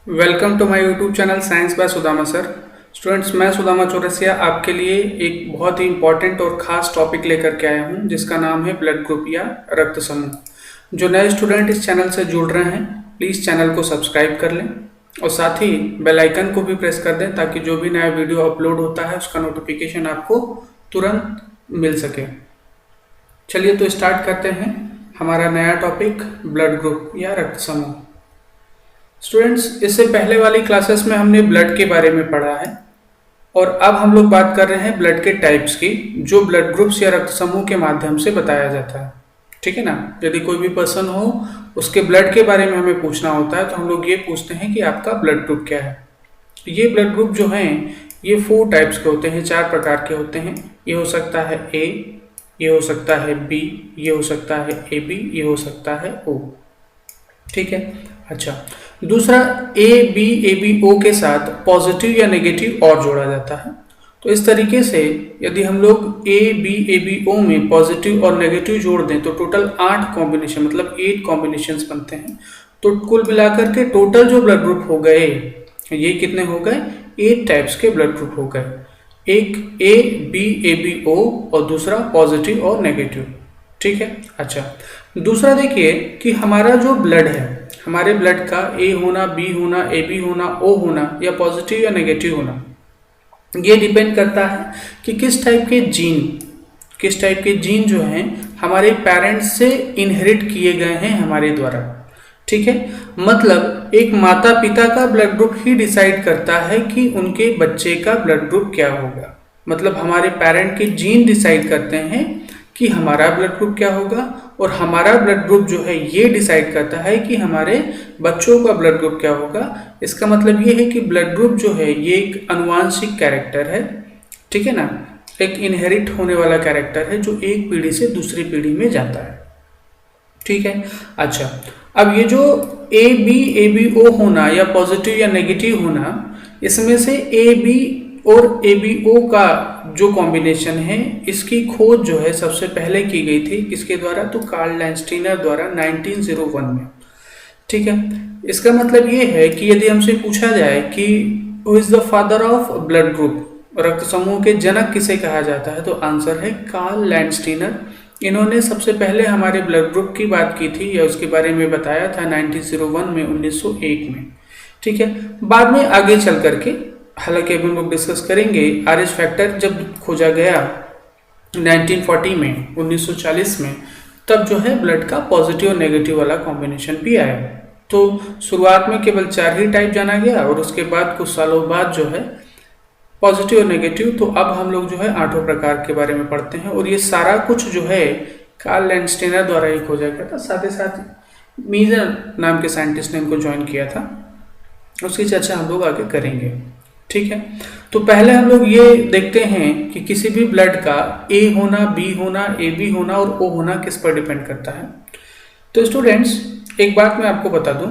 Welcome to my YouTube channel science by Sudama sir. Students, मैं सुदामा चौरसिया आपके लिए एक बहुत ही इंपॉर्टेंट और ख़ास टॉपिक लेकर के आया हूं, जिसका नाम है ब्लड ग्रुप या रक्त समूह। जो नए स्टूडेंट इस चैनल से जुड़ रहे हैं, प्लीज़ चैनल को सब्सक्राइब कर लें और साथ ही बेल आइकन को भी प्रेस कर दें, ताकि जो भी नया वीडियो अपलोड होता है उसका नोटिफिकेशन आपको तुरंत मिल सके। चलिए तो स्टार्ट करते हैं हमारा नया टॉपिक, ब्लड ग्रुप या रक्त समूह। स्टूडेंट्स, इससे पहले वाली क्लासेस में हमने ब्लड के बारे में पढ़ा है और अब हम लोग बात कर रहे हैं ब्लड के टाइप्स की, जो ब्लड ग्रुप्स या रक्त समूह के माध्यम से बताया जाता है। ठीक है ना। यदि कोई भी पर्सन हो, उसके ब्लड के बारे में हमें पूछना होता है, तो हम लोग ये पूछते हैं कि आपका ब्लड ग्रुप क्या है। ये ब्लड ग्रुप जो हैं, ये 4 टाइप्स के होते हैं, 4 प्रकार के होते हैं। ये हो सकता है ए, ये हो सकता है बी, ये हो सकता है ए बी, ये हो सकता है ओ। ठीक है। अच्छा, दूसरा ए बी ओ के साथ पॉजिटिव या नेगेटिव और जोड़ा जाता है। तो इस तरीके से यदि हम लोग ए बी ओ में पॉजिटिव और नेगेटिव जोड़ दें तो टोटल 8 कॉम्बिनेशन, मतलब 8 कॉम्बिनेशंस बनते हैं। तो कुल मिलाकर के टोटल जो ब्लड ग्रुप हो गए, ये कितने हो गए? 8 टाइप्स के ब्लड ग्रुप हो गए। एक ए बी ओ और दूसरा पॉजिटिव और नेगेटिव। ठीक है। अच्छा, दूसरा देखिए कि हमारा जो ब्लड है, हमारे ब्लड का ए होना, बी होना, ए बी होना, ओ होना या पॉजिटिव या नेगेटिव होना, ये डिपेंड करता है कि किस टाइप के जीन जो हैं हमारे पेरेंट्स से इनहेरिट किए गए हैं हमारे द्वारा। ठीक है। मतलब एक माता पिता का ब्लड ग्रुप ही डिसाइड करता है कि उनके बच्चे का ब्लड ग्रुप क्या होगा। मतलब हमारे पेरेंट के जीन डिसाइड करते हैं कि हमारा ब्लड ग्रुप क्या होगा, और हमारा ब्लड ग्रुप जो है ये डिसाइड करता है कि हमारे बच्चों का ब्लड ग्रुप क्या होगा। इसका मतलब ये है कि ब्लड ग्रुप जो है ये एक आनुवांशिक कैरेक्टर है। ठीक है ना। एक इनहेरिट होने वाला कैरेक्टर है जो एक पीढ़ी से दूसरी पीढ़ी में जाता है। ठीक है। अच्छा, अब ये जो ए बी ओ होना या पॉजिटिव या नेगेटिव होना, इसमें से ए बी और ए बी ओ का जो कॉम्बिनेशन है, इसकी खोज जो है सबसे पहले की गई थी किसके द्वारा? तो कार्ल लैंडस्टीनर द्वारा 1901 में। ठीक है। इसका मतलब ये है कि यदि हमसे पूछा जाए कि who is the father of blood group, रक्त समूह के जनक किसे कहा जाता है, तो आंसर है कार्ल लैंडस्टीनर। इन्होंने सबसे पहले हमारे ब्लड ग्रुप की बात की थी या उसके बारे में बताया था 1901 में, 1901 में। ठीक है। बाद में आगे चल करके, हालांकि अभी हम लोग डिस्कस करेंगे, RH फैक्टर जब खोजा गया 1940 में, 1940 में, तब जो है ब्लड का पॉजिटिव और नेगेटिव वाला कॉम्बिनेशन भी आया। तो शुरुआत में केवल 4 ही टाइप जाना गया और उसके बाद कुछ सालों बाद जो है पॉजिटिव और नेगेटिव, तो अब हम लोग जो है 8 प्रकार के बारे में पढ़ते हैं। और ये सारा कुछ जो है कार्ल लैंडस्टीनर द्वारा ही खोजा गया था। साथ ही साथ मीजर नाम के साइंटिस्ट ने इनको ज्वाइन किया था। उसकी चर्चा हम लोग आगे करेंगे। ठीक है। तो पहले हम लोग ये देखते हैं कि किसी भी ब्लड का ए होना, बी होना, ए बी होना और ओ होना किस पर डिपेंड करता है। तो स्टूडेंट्स, एक बात मैं आपको बता दूं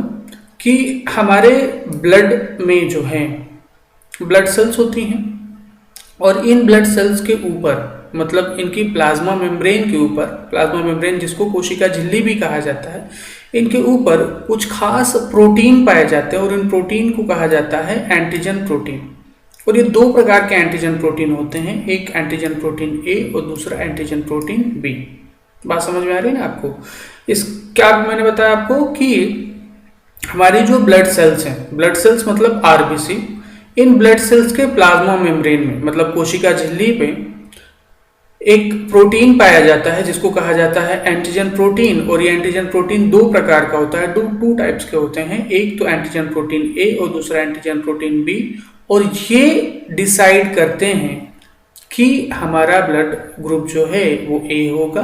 कि हमारे ब्लड में जो है ब्लड सेल्स होती हैं, और इन ब्लड सेल्स के ऊपर, मतलब इनकी प्लाज्मा मेम्ब्रेन के ऊपर, प्लाज्मा मेम्ब्रेन जिसको कोशिका झिल्ली भी कहा जाता है, इनके ऊपर कुछ खास प्रोटीन पाए जाते हैं और इन प्रोटीन को कहा जाता है एंटीजन प्रोटीन। और ये 2 प्रकार के एंटीजन प्रोटीन होते हैं, एक एंटीजन प्रोटीन ए और दूसरा एंटीजन प्रोटीन बी। बात समझ में आ रही है ना आपको? इस क्या मैंने बताया आपको कि हमारी जो ब्लड सेल्स हैं, ब्लड सेल्स मतलब आरबीसी, इन ब्लड सेल्स के प्लाज्मा मेम्ब्रेन में, मतलब कोशिका झिल्ली पे, एक प्रोटीन पाया जाता है जिसको कहा जाता है एंटीजन प्रोटीन। और ये एंटीजन प्रोटीन 2 प्रकार का होता है, 2 टाइप्स के होते हैं। एक तो एंटीजन प्रोटीन ए और दूसरा एंटीजन प्रोटीन बी। और ये डिसाइड करते हैं कि हमारा ब्लड ग्रुप जो है वो ए होगा,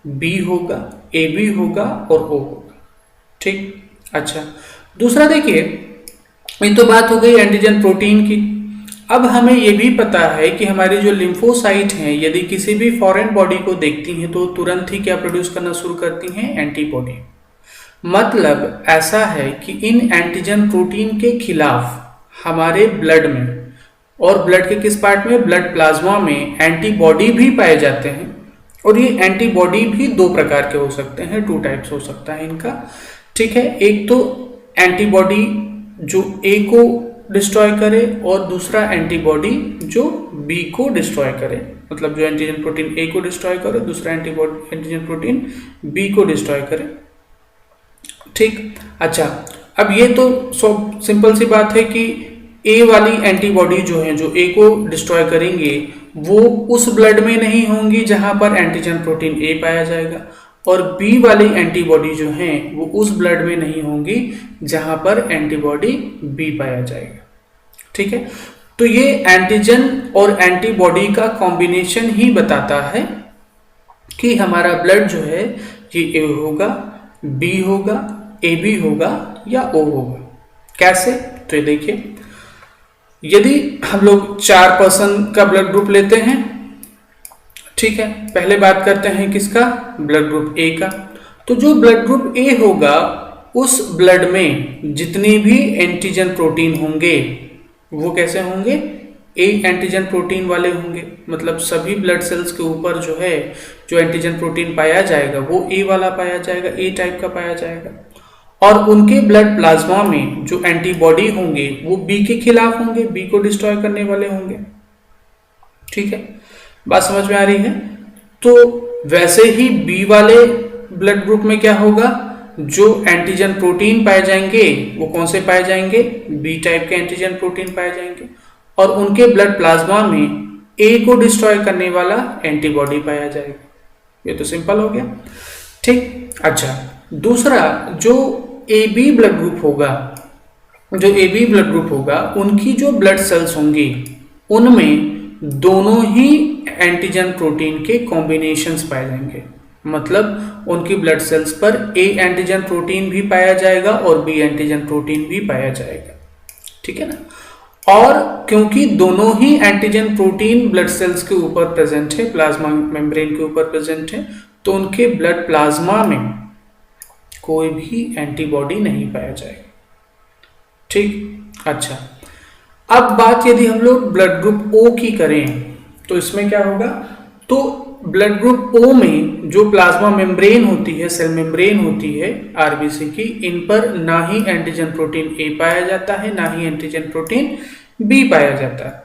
बी होगा, ए बी होगा और ओ होगा। ठीक। अच्छा, दूसरा देखिए, ये तो बात हो गई एंटीजन प्रोटीन की। अब हमें ये भी पता है कि हमारी जो लिम्फोसाइट हैं, यदि किसी भी फॉरेन बॉडी को देखती हैं तो तुरंत ही क्या प्रोड्यूस करना शुरू करती हैं? एंटीबॉडी। मतलब ऐसा है कि इन एंटीजन प्रोटीन के खिलाफ हमारे ब्लड में, और ब्लड के किस पार्ट में? ब्लड प्लाज्मा में एंटीबॉडी भी पाए जाते हैं। और ये एंटीबॉडी भी 2 प्रकार के हो सकते हैं, 2 टाइप्स हो सकता है इनका। ठीक है। एक तो एंटीबॉडी जो ए को डिस्ट्रॉय करे और दूसरा एंटीबॉडी जो बी को डिस्ट्रॉय करे, मतलब जो एंटीजन प्रोटीन ए को डिस्ट्रॉय करे, दूसरा एंटीजन प्रोटीन बी को डिस्ट्रॉय करे। ठीक, अच्छा, अब ये तो सब सिंपल सी बात है कि ए वाली एंटीबॉडी जो है, जो ए को डिस्ट्रॉय करेंगे, वो उस ब्लड में नहीं होंगी जहां पर एंटीजन प्रोटीन ए पाया जाएगा, और बी वाली एंटीबॉडी जो है वो उस ब्लड में नहीं होंगी जहां पर एंटीबॉडी बी पाया जाएगा। ठीक है, तो ये एंटीजन और एंटीबॉडी का कॉम्बिनेशन ही बताता है कि हमारा ब्लड जो है ये ए होगा, बी होगा, ए बी होगा या ओ होगा। कैसे? तो ये देखिए, यदि हम लोग 4% का ब्लड ग्रुप लेते हैं, ठीक है, पहले बात करते हैं किसका? ब्लड ग्रुप ए का। तो जो ब्लड ग्रुप ए होगा उस ब्लड में जितनी भी एंटीजन प्रोटीन होंगे वो कैसे होंगे? ए एंटीजन प्रोटीन वाले होंगे, मतलब सभी ब्लड सेल्स के ऊपर जो है जो एंटीजन प्रोटीन पाया जाएगा वो ए वाला पाया जाएगा, ए टाइप का पाया जाएगा। और उनके ब्लड प्लाज्मा में जो एंटीबॉडी होंगे वो बी के खिलाफ होंगे, बी को डिस्ट्रॉय करने वाले होंगे। ठीक है, बात समझ में आ रही है? तो वैसे ही बी वाले ब्लड ग्रुप में क्या होगा? जो एंटीजन प्रोटीन पाए जाएंगे वो कौन से पाए जाएंगे? बी टाइप के एंटीजन प्रोटीन पाए जाएंगे, और उनके ब्लड प्लाज्मा में ए को डिस्ट्रॉय करने वाला एंटीबॉडी पाया जाएगा। ये तो सिंपल हो गया। ठीक, अच्छा, दूसरा जो ए बी ब्लड ग्रुप होगा, जो ए बी ब्लड ग्रुप होगा उनकी जो ब्लड सेल्स होंगी उनमें दोनों ही एंटीजन प्रोटीन के कॉम्बिनेशंस पाए जाएंगे, मतलब उनकी ब्लड सेल्स पर ए एंटीजन प्रोटीन भी पाया जाएगा और बी एंटीजन प्रोटीन भी पाया जाएगा। ठीक है ना? और क्योंकि दोनों ही एंटीजन प्रोटीन ब्लड सेल्स के ऊपर प्रेजेंट है, प्लाज्मा मेम्ब्रेन के ऊपर प्रेजेंट है, तो उनके ब्लड प्लाज्मा में कोई भी एंटीबॉडी नहीं पाया जाएगा। ठीक, अच्छा, अब बात यदि हम लोग ब्लड ग्रुप ओ की करें तो इसमें क्या होगा? तो ब्लड ग्रुप ओ में जो प्लाज्मा मेम्ब्रेन होती है, सेल मेम्ब्रेन होती है आरबीसी की, इन पर ना ही एंटीजन प्रोटीन ए पाया जाता है ना ही एंटीजन प्रोटीन बी पाया जाता है।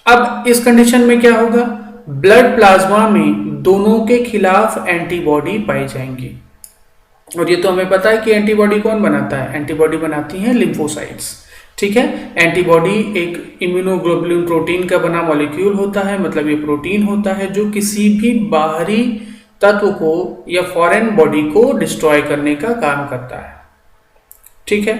अब इस कंडीशन में क्या होगा? ब्लड प्लाज्मा में दोनों के खिलाफ एंटीबॉडी पाई जाएंगी, और ये तो हमें पता है कि एंटीबॉडी कौन बनाता है? एंटीबॉडी बनाती हैं लिम्फोसाइट्स। ठीक है, एंटीबॉडी एक इम्यूनोग्लोबुलिन प्रोटीन का बना मॉलिक्यूल होता है, मतलब ये प्रोटीन होता है जो किसी भी बाहरी तत्व को या फॉरेन बॉडी को डिस्ट्रॉय करने का काम करता है। ठीक है,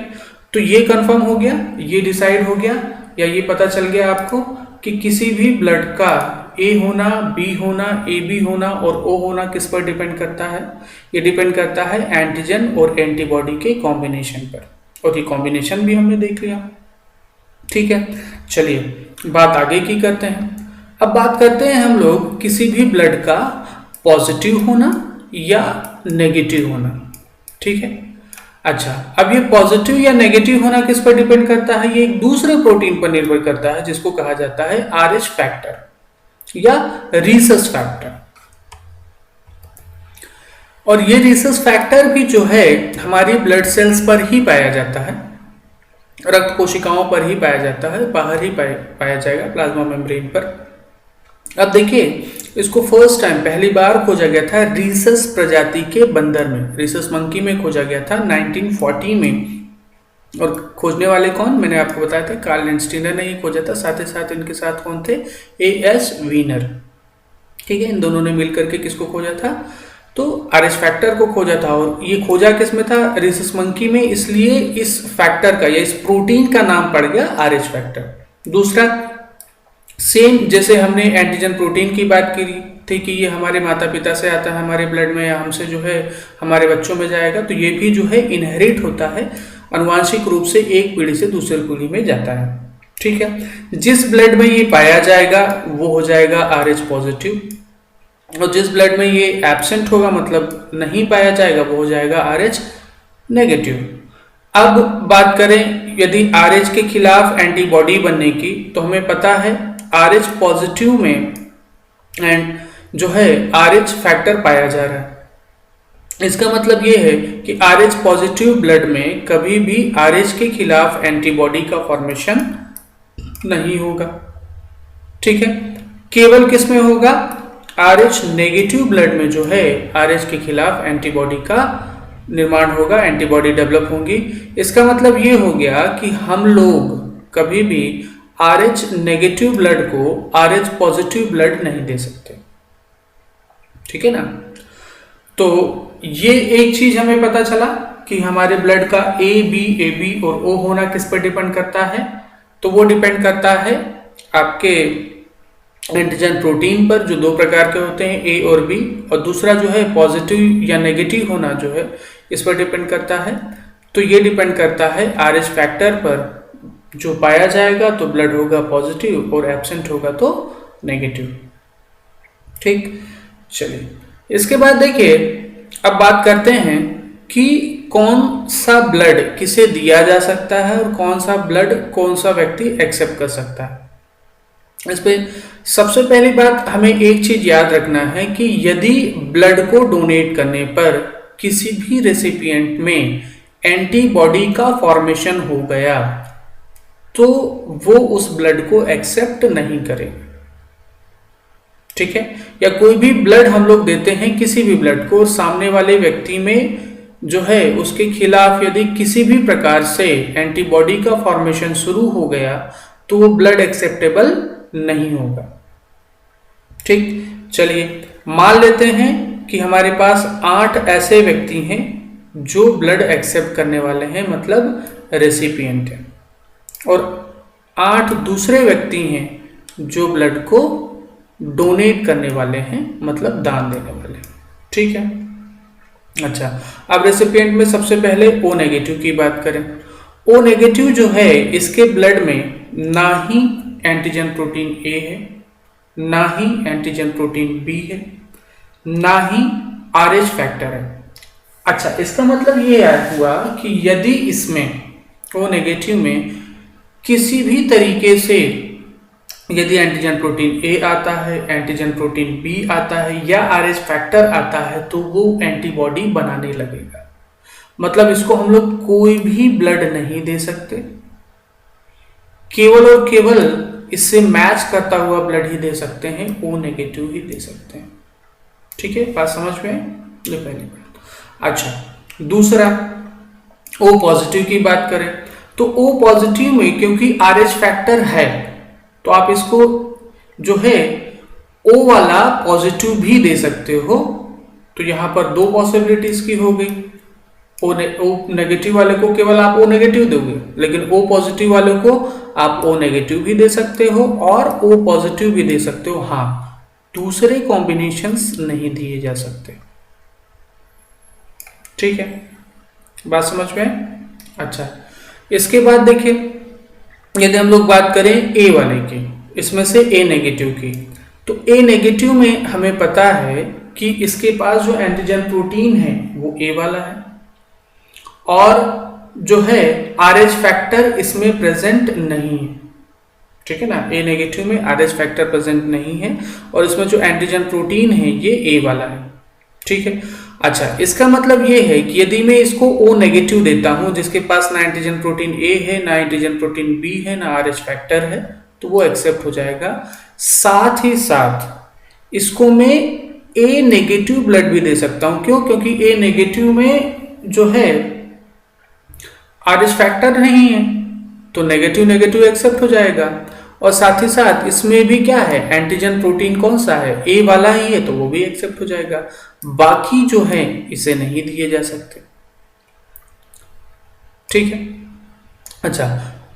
तो ये कंफर्म हो गया, ये डिसाइड हो गया, या ये पता चल गया आपको कि किसी भी ब्लड का ए होना, बी होना, ए बी होना और ओ होना किस पर डिपेंड करता है? ये डिपेंड करता है एंटीजन और एंटीबॉडी के कॉम्बिनेशन पर, और ये कॉम्बिनेशन भी हमने देख लिया। ठीक है, चलिए बात आगे की करते हैं। अब बात करते हैं हम लोग किसी भी ब्लड का पॉजिटिव होना या नेगेटिव होना। ठीक है, अच्छा, अब ये पॉजिटिव या नेगेटिव होना किस पर डिपेंड करता है? ये एक दूसरे प्रोटीन पर निर्भर करता है जिसको कहा जाता है आरएच फैक्टर या रीसस फैक्टर। और ये रीसस फैक्टर भी जो है हमारी ब्लड सेल्स पर ही पाया जाता है, रक्त कोशिकाओं पर ही पाया जाता है, बाहर ही पाया जाएगा प्लाज्मा मेम्ब्रेन पर। अब देखिए, इसको फर्स्ट टाइम पहली बार खोजा गया था रीसस प्रजाति के बंदर में, रीसस मंकी में खोजा गया था 1940 में। और खोजने वाले कौन? मैंने आपको बताया था कार्ल लैंडस्टीनर ने ही खोजा था, साथ ही साथ इनके साथ कौन थे? AS Wiener. ठीक है, इन दोनों ने मिलकर के किसको खोजा था? तो आरएच फैक्टर को खोजा था। और ये खोजा किस में था? रीसस मंकी में, इसलिए इस फैक्टर का या इस प्रोटीन का नाम पड़ गया आरएच फैक्टर। दूसरा, सेम जैसे हमने एंटीजन प्रोटीन की बात की थी कि ये हमारे माता पिता से आता है हमारे ब्लड में, या हमसे जो है हमारे बच्चों में जाएगा, तो ये भी जो है इनहेरिट होता है, अनुवांशिक रूप से एक पीढ़ी से दूसरी पीढ़ी में जाता है। ठीक है, जिस ब्लड में ये पाया जाएगा वो हो जाएगा आरएच पॉजिटिव, और जिस ब्लड में ये एब्सेंट होगा, मतलब नहीं पाया जाएगा, वो हो जाएगा आरएच नेगेटिव। अब बात करें यदि आरएच के खिलाफ एंटीबॉडी बनने की, तो हमें पता है आरएच पॉजिटिव में एंड जो है आरएच फैक्टर पाया जा रहा है, इसका मतलब ये है कि RH पॉजिटिव ब्लड में कभी भी RH के खिलाफ एंटीबॉडी का फॉर्मेशन नहीं होगा। ठीक है, केवल किस में होगा? RH नेगेटिव ब्लड में जो है RH के खिलाफ एंटीबॉडी का निर्माण होगा, एंटीबॉडी डेवलप होंगी। इसका मतलब ये हो गया कि हम लोग कभी भी RH नेगेटिव ब्लड को RH पॉजिटिव ब्लड नहीं दे सकते। ठीक है ना? तो ये एक चीज हमें पता चला कि हमारे ब्लड का AB और O होना किस पर डिपेंड करता है? तो वो डिपेंड करता है आपके एंटीजन प्रोटीन पर, जो दो प्रकार के होते हैं, A और B, और दूसरा जो है पॉजिटिव या नेगेटिव होना जो है इस पर डिपेंड करता है। तो ये डिपेंड करता है RH फैक्टर पर, जो पाया जाएगा तो ब्लड होगा पॉजिटिव और एब्सेंट होगा तो नेगेटिव। ठीक, चलिए इसके बाद देखिए, अब बात करते हैं कि कौन सा ब्लड किसे दिया जा सकता है और कौन सा ब्लड कौन सा व्यक्ति एक्सेप्ट कर सकता है। इस पे सबसे पहली बात हमें एक चीज याद रखना है कि यदि ब्लड को डोनेट करने पर किसी भी रेसिपिएंट में एंटीबॉडी का फॉर्मेशन हो गया तो वो उस ब्लड को एक्सेप्ट नहीं करेगा। ठीक है, या कोई भी ब्लड हम लोग देते हैं, किसी भी ब्लड को, सामने वाले व्यक्ति में जो है उसके खिलाफ यदि किसी भी प्रकार से एंटीबॉडी का फॉर्मेशन शुरू हो गया तो वो ब्लड एक्सेप्टेबल नहीं होगा। ठीक, चलिए मान लेते हैं कि हमारे पास 8 ऐसे व्यक्ति हैं जो ब्लड एक्सेप्ट करने वाले हैं, मतलब रेसिपिएंट हैं, और 8 दूसरे व्यक्ति हैं जो ब्लड को डोनेट करने वाले हैं, मतलब दान देने वाले। ठीक है, अच्छा, अब रेसिपिएंट में सबसे पहले O नेगेटिव की बात करें। O नेगेटिव जो है इसके ब्लड में ना ही एंटीजन प्रोटीन A है, ना ही एंटीजन प्रोटीन B है, ना ही RH फैक्टर है। अच्छा, इसका मतलब ये हुआ कि यदि इसमें O नेगेटिव में किसी भी तरीके से यदि एंटीजन प्रोटीन A आता है, एंटीजन प्रोटीन B आता है या RH फैक्टर आता है तो वो एंटीबॉडी बनाने लगेगा। मतलब इसको हम लोग कोई भी ब्लड नहीं दे सकते, केवल और केवल इससे मैच करता हुआ ब्लड ही दे सकते हैं, O नेगेटिव ही दे सकते हैं। ठीक है, बात समझ में? ये पहली बात। अच्छा, दूसरा O पॉजिटिव की बात करें तो O पॉजिटिव में क्योंकि RH फैक्टर है तो आप इसको जो है O वाला पॉजिटिव भी दे सकते हो। तो यहां पर 2 पॉसिबिलिटीज की हो गई। O नेगेटिव वाले को केवल आप O नेगेटिव दोगे, लेकिन O पॉजिटिव वाले को आप O नेगेटिव भी दे सकते हो और O पॉजिटिव भी दे सकते हो। हाँ, दूसरे कॉम्बिनेशंस नहीं दिए जा सकते। ठीक है, बात समझ में? अच्छा, इसके बाद देखिए, यदि हम लोग बात करें A वाले की, इसमें से A नेगेटिव की, तो A नेगेटिव में हमें पता है कि इसके पास जो एंटीजन प्रोटीन है वो A वाला है और जो है RH फैक्टर इसमें प्रेजेंट नहीं है। ठीक है ना, A नेगेटिव में RH फैक्टर प्रेजेंट नहीं है और इसमें जो एंटीजन प्रोटीन है ये A वाला है। ठीक है, अच्छा, इसका मतलब ये है कि यदि मैं इसको O नेगेटिव देता हूं जिसके पास ना एंटीजन प्रोटीन A है, ना एंटीजन प्रोटीन B है, ना RH फैक्टर है, तो वो एक्सेप्ट हो जाएगा। साथ ही साथ इसको मैं A नेगेटिव ब्लड भी दे सकता हूं। क्यों? क्योंकि A नेगेटिव में जो है RH फैक्टर नहीं है तो नेगेटिव नेगेटिव एक्सेप्ट हो जाएगा। और साथ ही साथ इसमें भी क्या है, एंटीजन प्रोटीन कौन सा है, A वाला ही है, तो वो भी एक्सेप्ट हो जाएगा। बाकी जो है इसे नहीं दिए जा सकते। ठीक है, अच्छा,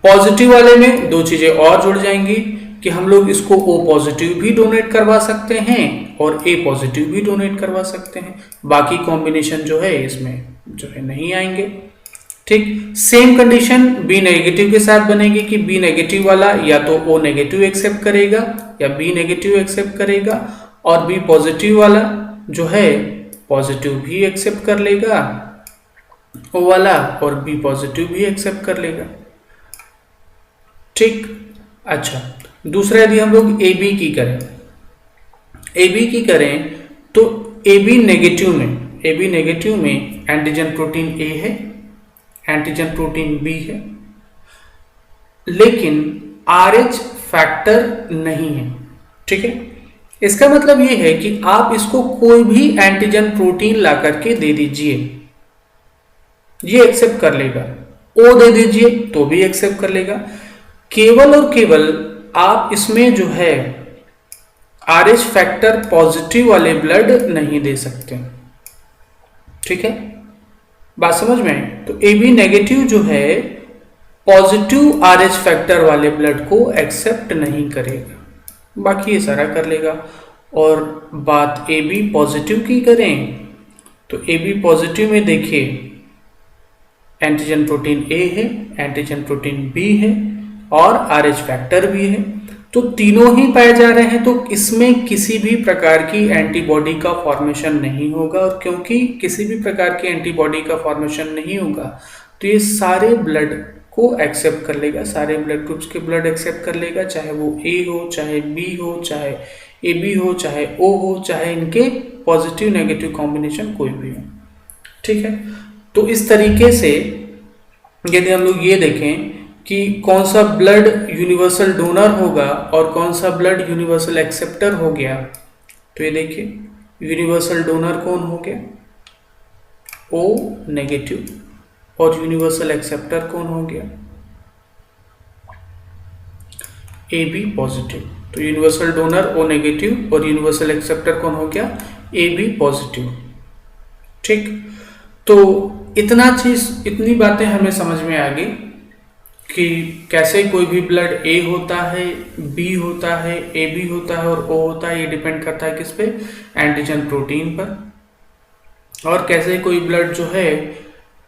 पॉजिटिव वाले में 2 चीजें और जुड़ जाएंगी कि हम लोग इसको O पॉजिटिव भी डोनेट करवा सकते हैं और A पॉजिटिव भी डोनेट करवा सकते हैं। बाकी कॉम्बिनेशन जो है इसमें जो है नहीं आएंगे। ठीक, सेम कंडीशन B नेगेटिव के साथ बनेगी कि B नेगेटिव वाला या तो O नेगेटिव एक्सेप्ट करेगा या B नेगेटिव एक्सेप्ट करेगा और B पॉजिटिव वाला जो है पॉजिटिव भी एक्सेप्ट कर लेगा O वाला और B पॉजिटिव भी एक्सेप्ट कर लेगा। ठीक, अच्छा, दूसरा यदि हम लोग AB की करें तो AB नेगेटिव में ए बी नेगेटिव में एंटीजन प्रोटीन ए है, एंटीजन प्रोटीन बी है, लेकिन RH फैक्टर नहीं है। ठीक है, इसका मतलब ये है कि आप इसको कोई भी एंटीजन प्रोटीन ला करके दे दीजिए, ये एक्सेप्ट कर लेगा। O दे दीजिए तो भी एक्सेप्ट कर लेगा। केवल और केवल आप इसमें जो है RH फैक्टर पॉजिटिव वाले ब्लड नहीं दे सकते। ठीक है, बात समझ में आई? तो AB नेगेटिव जो है पॉजिटिव RH फैक्टर वाले ब्लड को एक्सेप्ट नहीं करेगा, बाकी ये सारा कर लेगा। और बात AB पॉजिटिव की करें तो AB पॉजिटिव में देखिए एंटीजन प्रोटीन A है, एंटीजन प्रोटीन B है और RH फैक्टर भी है, तो तीनों ही पाए जा रहे हैं। तो इसमें किसी भी प्रकार की एंटीबॉडी का फॉर्मेशन नहीं होगा, और क्योंकि किसी भी प्रकार की एंटीबॉडी का फॉर्मेशन नहीं होगा तो ये सारे ब्लड को एक्सेप्ट कर लेगा, सारे ब्लड ग्रुप्स के ब्लड एक्सेप्ट कर लेगा, चाहे वो A हो, चाहे B हो, चाहे AB हो, चाहे O हो, चाहे इनके पॉजिटिव नेगेटिव कॉम्बिनेशन कोई भी हो। ठीक है, तो इस तरीके से यदि हम लोग ये देखें कि कौन सा ब्लड यूनिवर्सल डोनर होगा और कौन सा ब्लड यूनिवर्सल एक्सेप्टर हो गया, तो ये देखिए यूनिवर्सल डोनर कौन हो गया, O नेगेटिव, और यूनिवर्सल एक्सेप्टर कौन हो गया, AB पॉजिटिव। तो यूनिवर्सल डोनर O नेगेटिव और यूनिवर्सल एक्सेप्टर कौन हो गया, AB पॉजिटिव। ठीक, तो इतनी बातें हमें समझ में आ गई कि कैसे कोई भी ब्लड A होता है, B होता है, AB होता है और O होता है। ये डिपेंड करता है किस पे, एंटीजन प्रोटीन पर। और कैसे कोई ब्लड जो है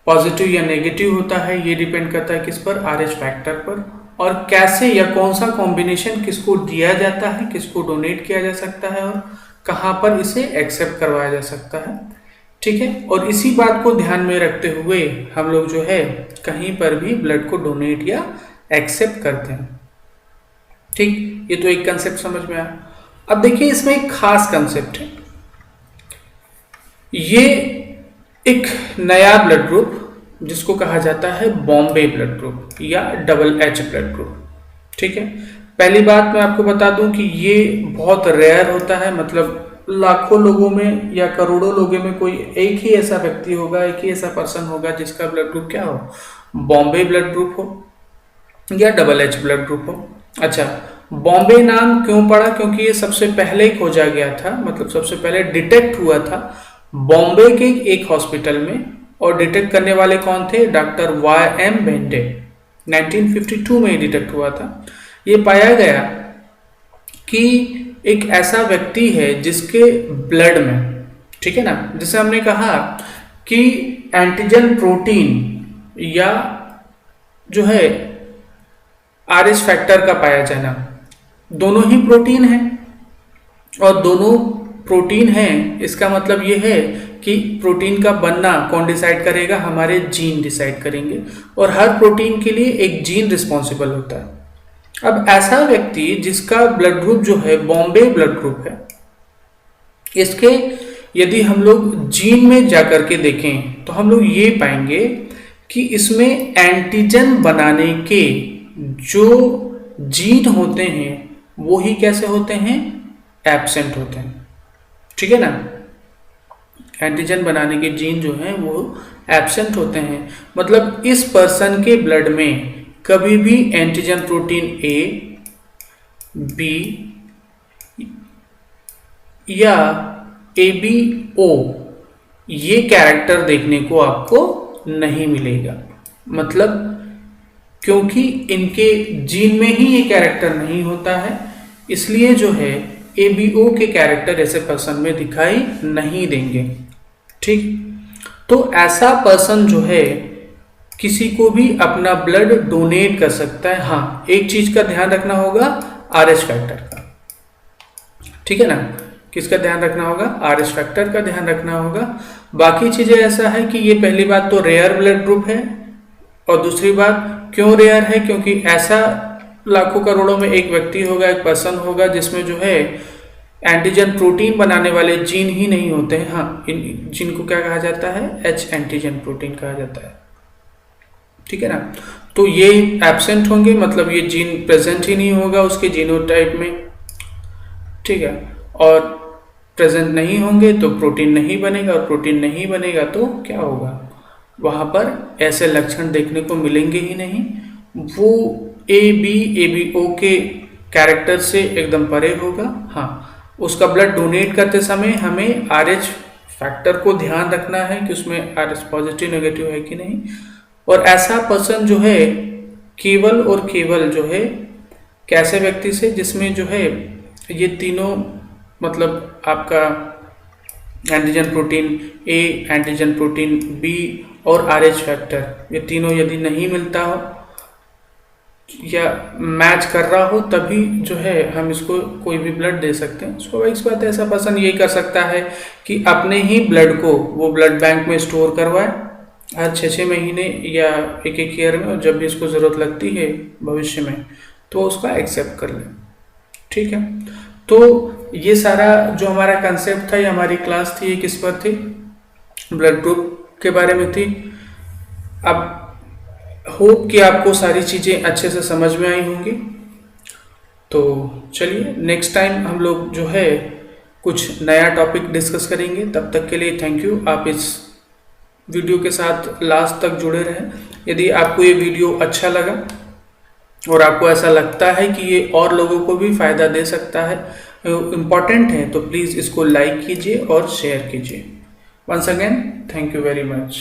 पॉजिटिव या नेगेटिव होता है, ये डिपेंड करता है किस पर, RH फैक्टर पर। और कैसे या कौन सा कॉम्बिनेशन किसको दिया जाता है, किसको डोनेट किया जा सकता है और कहाँ पर इसे एक्सेप्ट करवाया जा सकता है। ठीक है, और इसी बात को ध्यान में रखते हुए हम लोग जो है कहीं पर भी ब्लड को डोनेट या एक्सेप्ट करते हैं। ठीक, ये तो एक कंसेप्ट समझ में आया। अब देखिए इसमें एक खास कंसेप्ट है, ये एक नया ब्लड ग्रुप जिसको कहा जाता है बॉम्बे ब्लड ग्रुप या AA ब्लड ग्रुप। ठीक है, पहली बात मैं आपको बता दूं कि ये बहुत रेयर होता है, मतलब लाखों लोगों में या करोड़ों लोगों में कोई एक ही ऐसा व्यक्ति होगा, एक ही ऐसा पर्सन होगा जिसका ब्लड ग्रुप क्या हो, बॉम्बे ब्लड ग्रुप हो या AA ब्लड ग्रुप हो। अच्छा, बॉम्बे नाम क्यों पड़ा, क्योंकि ये सबसे पहले खोजा गया था, मतलब सबसे पहले डिटेक्ट हुआ था बॉम्बे के एक हॉस्पिटल में, और डिटेक्ट करने वाले कौन थे, डॉक्टर YM बेंटे। 1952 में डिटेक्ट हुआ था। ये पाया गया कि एक ऐसा व्यक्ति है जिसके ब्लड में, ठीक है ना, जैसे हमने कहा कि एंटीजन प्रोटीन या जो है RH फैक्टर का पाया जाना, दोनों ही प्रोटीन है, और दोनों प्रोटीन है, इसका मतलब ये है कि प्रोटीन का बनना कौन डिसाइड करेगा, हमारे जीन डिसाइड करेंगे, और हर प्रोटीन के लिए एक जीन रिस्पॉन्सिबल होता है। अब ऐसा व्यक्ति जिसका ब्लड ग्रुप जो है बॉम्बे ब्लड ग्रुप है, इसके यदि हम लोग जीन में जाकर के देखें तो हम लोग ये पाएंगे कि इसमें एंटीजन बनाने के जो जीन होते हैं वो ही कैसे होते हैं, एब्सेंट होते हैं। ठीक है ना, एंटीजन बनाने के जीन जो हैं वो एब्सेंट होते हैं, मतलब इस पर्सन के ब्लड में कभी भी एंटीजन प्रोटीन A, B या ABO ये कैरेक्टर देखने को आपको नहीं मिलेगा, मतलब क्योंकि इनके जीन में ही ये कैरेक्टर नहीं होता है, इसलिए जो है ABO के कैरेक्टर ऐसे पर्सन में दिखाई नहीं देंगे। ठीक, तो ऐसा पर्सन जो है किसी को भी अपना ब्लड डोनेट कर सकता है। हाँ, एक चीज का ध्यान रखना होगा, RH फैक्टर का। ठीक है ना, किसका ध्यान रखना होगा, RH फैक्टर का ध्यान रखना होगा। बाकी चीजें ऐसा है कि ये पहली बात तो रेयर ब्लड ग्रुप है, और दूसरी बात क्यों रेयर है, क्योंकि ऐसा लाखों करोड़ों में एक व्यक्ति होगा, एक पर्सन होगा जिसमें जो है एंटीजन प्रोटीन बनाने वाले जीन ही नहीं होते हैं। हाँ, इन जीन को क्या कहा जाता है? एच एंटीजन प्रोटीन कहा जाता है। ठीक है ना? तो ये एब्सेंट होंगे, मतलब ये जीन प्रेजेंट ही नहीं होगा उसके जीनोटाइप में। ठीक है, और प्रेजेंट नहीं होंगे तो प्रोटीन नहीं बनेगा, और प्रोटीन नहीं बनेगा तो क्या होगा? वहाँ पर ऐसे लक्षण देखने को मिलेंगे ही नहीं। वो ए बी ओ के कैरेक्टर से एकदम परे होगा। हाँ, उसका ब्लड डोनेट करते समय हमें आर एच फैक्टर को ध्यान रखना है कि उसमें आर एच पॉजिटिव नेगेटिव है कि नहीं। और ऐसा पर्सन जो है केवल और केवल जो है कैसे व्यक्ति से जिसमें जो है ये तीनों, मतलब आपका antigen protein A, antigen protein B और आर एच फैक्टर, ये तीनों यदि नहीं मिलता हो या मैच कर रहा हो, तभी जो है हम इसको कोई भी ब्लड दे सकते हैं। स्वाभाविक बात है, ऐसा पर्सन ये कर सकता है कि अपने ही ब्लड को वो ब्लड बैंक में स्टोर करवाए हर 6-6 महीने या एक ईयर में, और जब भी इसको ज़रूरत लगती है भविष्य में तो उसका एक्सेप्ट कर ले। ठीक है, तो ये सारा जो हमारा कंसेप्ट था, ये हमारी क्लास थी, ये किस पर थी? ब्लड ग्रुप के बारे में थी। अब होप कि आपको सारी चीज़ें अच्छे से समझ में आई होंगी। तो चलिए नेक्स्ट टाइम हम लोग जो है कुछ नया टॉपिक डिस्कस करेंगे। तब तक के लिए थैंक यू। आप इस वीडियो के साथ लास्ट तक जुड़े रहें। यदि आपको ये वीडियो अच्छा लगा और आपको ऐसा लगता है कि ये और लोगों को भी फ़ायदा दे सकता है, इम्पॉर्टेंट है, तो प्लीज़ इसको लाइक कीजिए और शेयर कीजिए। Once again thank you very much.